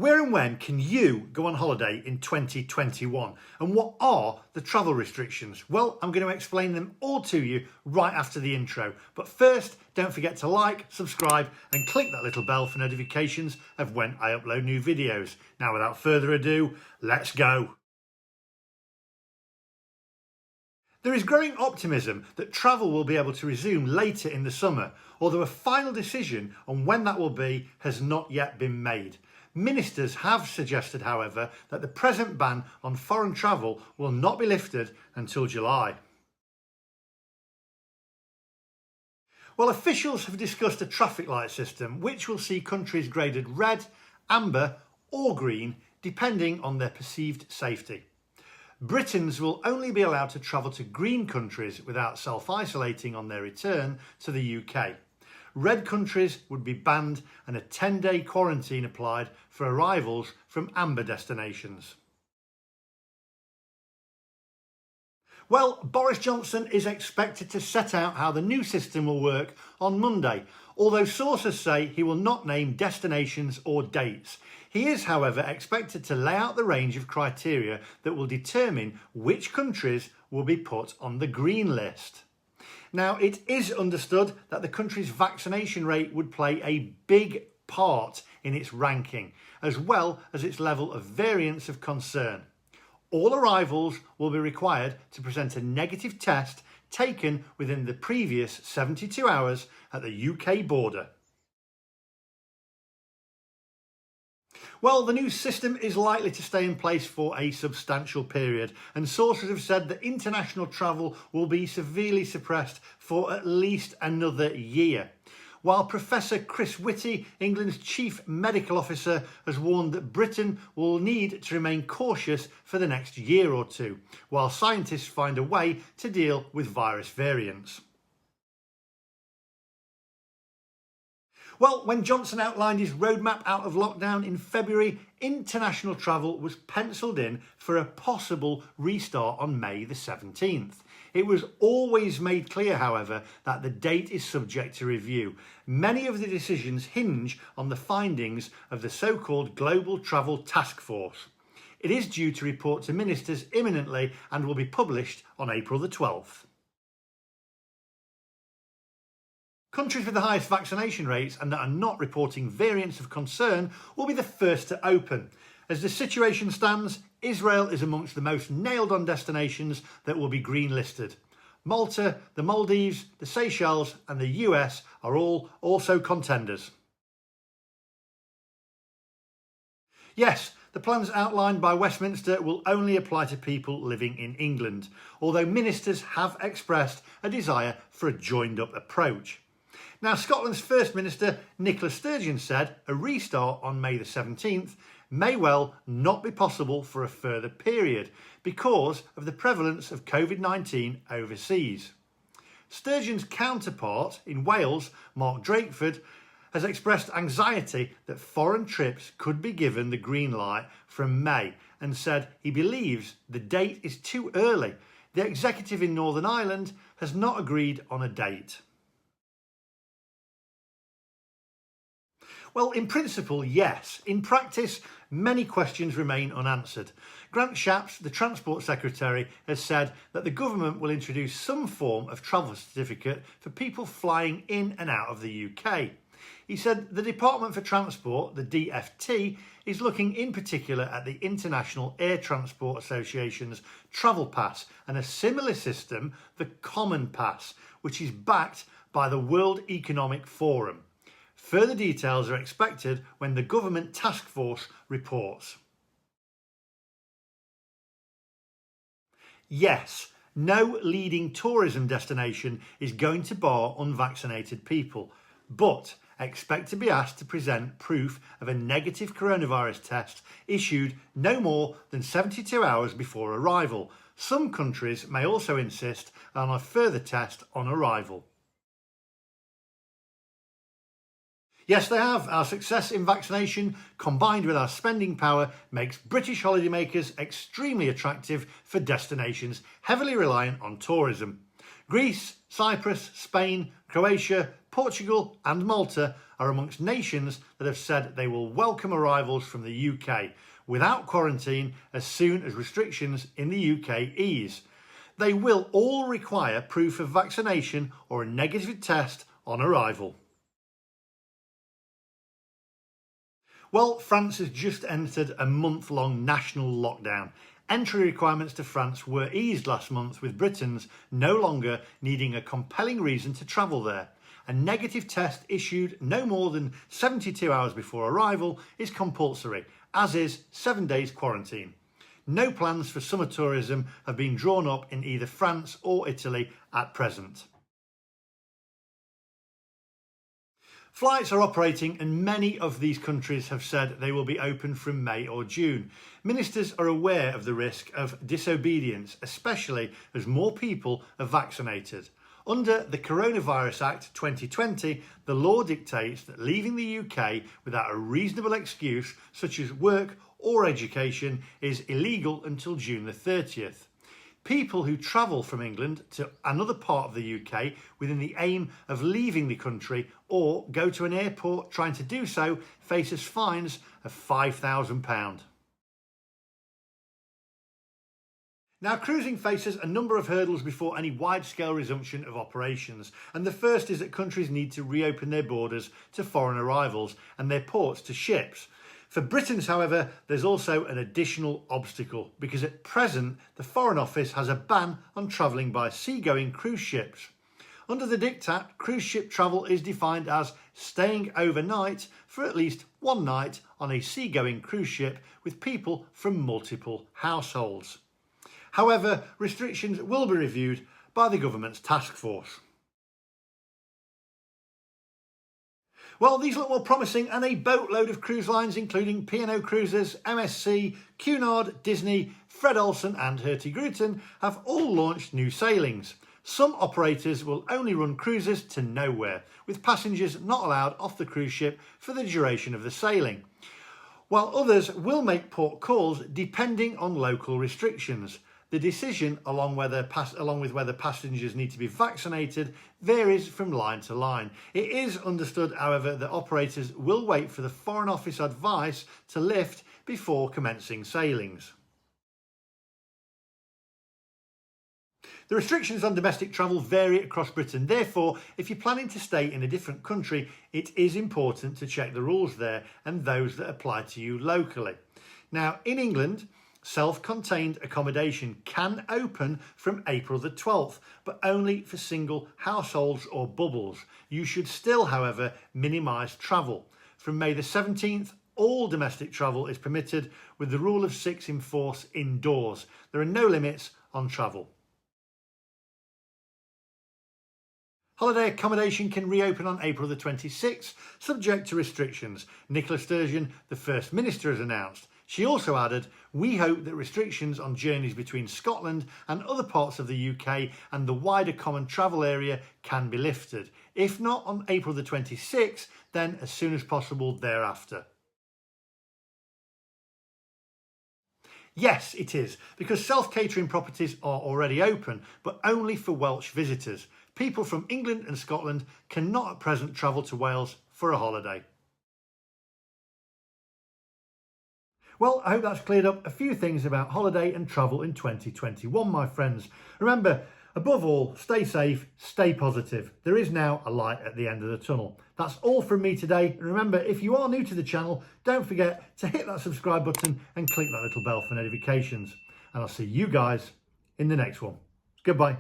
Where and when can you go on holiday in 2021? And what are the travel restrictions? Well, I'm going to explain them all to you right after the intro. But first, don't forget to like, subscribe and click that little bell for notifications of when I upload new videos. Now, without further ado, let's go. There is growing optimism that travel will be able to resume later in the summer, although a final decision on when that will be has not yet been made. Ministers have suggested, however, that the present ban on foreign travel will not be lifted until July. Well, officials have discussed a traffic light system which will see countries graded red, amber or green depending on their perceived safety. Britons will only be allowed to travel to green countries without self-isolating on their return to the UK. Red countries would be banned and a 10-day quarantine applied for arrivals from amber destinations. Well, Boris Johnson is expected to set out how the new system will work on Monday, although sources say he will not name destinations or dates. He is, however, expected to lay out the range of criteria that will determine which countries will be put on the green list. Now, it is understood that the country's vaccination rate would play a big part in its ranking, as well as its level of variance of concern. All arrivals will be required to present a negative test taken within the previous 72 hours at the UK border. Well, the new system is likely to stay in place for a substantial period, and sources have said that international travel will be severely suppressed for at least another year. While Professor Chris Whitty, England's chief medical officer, has warned that Britain will need to remain cautious for the next year or two, while scientists find a way to deal with virus variants. Well, when Johnson outlined his roadmap out of lockdown in February, international travel was penciled in for a possible restart on May the 17th. It was always made clear, however, that the date is subject to review. Many of the decisions hinge on the findings of the so-called Global Travel Task Force. It is due to report to ministers imminently and will be published on April the 12th. Countries with the highest vaccination rates and that are not reporting variants of concern will be the first to open. As the situation stands, Israel is amongst the most nailed-on destinations that will be green listed. Malta, the Maldives, the Seychelles and the US are all also contenders. Yes, the plans outlined by Westminster will only apply to people living in England, although ministers have expressed a desire for a joined-up approach. Now, Scotland's First Minister, Nicola Sturgeon, said a restart on May the 17th may well not be possible for a further period because of the prevalence of COVID-19 overseas. Sturgeon's counterpart in Wales, Mark Drakeford, has expressed anxiety that foreign trips could be given the green light from May and said he believes the date is too early. The executive in Northern Ireland has not agreed on a date. Well, in principle, yes. In practice, many questions remain unanswered. Grant Shapps, the Transport Secretary, has said that the government will introduce some form of travel certificate for people flying in and out of the UK. He said the Department for Transport, the DfT, is looking in particular at the International Air Transport Association's Travel Pass and a similar system, the Common Pass, which is backed by the World Economic Forum. Further details are expected when the government task force reports. Yes, no leading tourism destination is going to bar unvaccinated people, but expect to be asked to present proof of a negative coronavirus test issued no more than 72 hours before arrival. Some countries may also insist on a further test on arrival. Yes, they have. Our success in vaccination, combined with our spending power, makes British holidaymakers extremely attractive for destinations heavily reliant on tourism. Greece, Cyprus, Spain, Croatia, Portugal and Malta are amongst nations that have said they will welcome arrivals from the UK without quarantine as soon as restrictions in the UK ease. They will all require proof of vaccination or a negative test on arrival. Well, France has just entered a month-long national lockdown. Entry requirements to France were eased last month, with Britons no longer needing a compelling reason to travel there. A negative test issued no more than 72 hours before arrival is compulsory, as is 7 days quarantine. No plans for summer tourism have been drawn up in either France or Italy at present. Flights are operating and many of these countries have said they will be open from May or June. Ministers are aware of the risk of disobedience, especially as more people are vaccinated. Under the Coronavirus Act 2020, the law dictates that leaving the UK without a reasonable excuse, such as work or education, is illegal until June the 30th. People who travel from England to another part of the UK within the aim of leaving the country or go to an airport trying to do so faces fines of £5,000. Now, cruising faces a number of hurdles before any wide-scale resumption of operations, and the first is that countries need to reopen their borders to foreign arrivals and their ports to ships. For Britons, however, there's also an additional obstacle, because at present the Foreign Office has a ban on travelling by seagoing cruise ships. Under the diktat, cruise ship travel is defined as staying overnight for at least one night on a seagoing cruise ship with people from multiple households. However, restrictions will be reviewed by the government's task force. Well, these look more promising, and a boatload of cruise lines, including P&O Cruises, MSC, Cunard, Disney, Fred Olsen and Hurtigruten, have all launched new sailings. Some operators will only run cruises to nowhere, with passengers not allowed off the cruise ship for the duration of the sailing, while others will make port calls depending on local restrictions. The decision, along with whether passengers need to be vaccinated, varies from line to line. It is understood, however, that operators will wait for the Foreign Office advice to lift before commencing sailings. The restrictions on domestic travel vary across Britain. Therefore, if you're planning to stay in a different country, it is important to check the rules there and those that apply to you locally. Now, in England, self-contained accommodation can open from April the 12th, but only for single households or bubbles. You should still, however, minimise travel. From May the 17th, all domestic travel is permitted, with the rule of 6 in force indoors. There are no limits on travel. Holiday accommodation can reopen on April the 26th, subject to restrictions. Nicola Sturgeon, the First Minister, has announced. She also added, "We hope that restrictions on journeys between Scotland and other parts of the UK and the wider common travel area can be lifted. If not on April the 26th, then as soon as possible thereafter." Yes, it is, because self-catering properties are already open, but only for Welsh visitors. People from England and Scotland cannot at present travel to Wales for a holiday. Well, I hope that's cleared up a few things about holiday and travel in 2021, my friends. Remember, above all, stay safe, stay positive. There is now a light at the end of the tunnel. That's all from me today. And remember, if you are new to the channel, don't forget to hit that subscribe button and click that little bell for notifications. And I'll see you guys in the next one. Goodbye.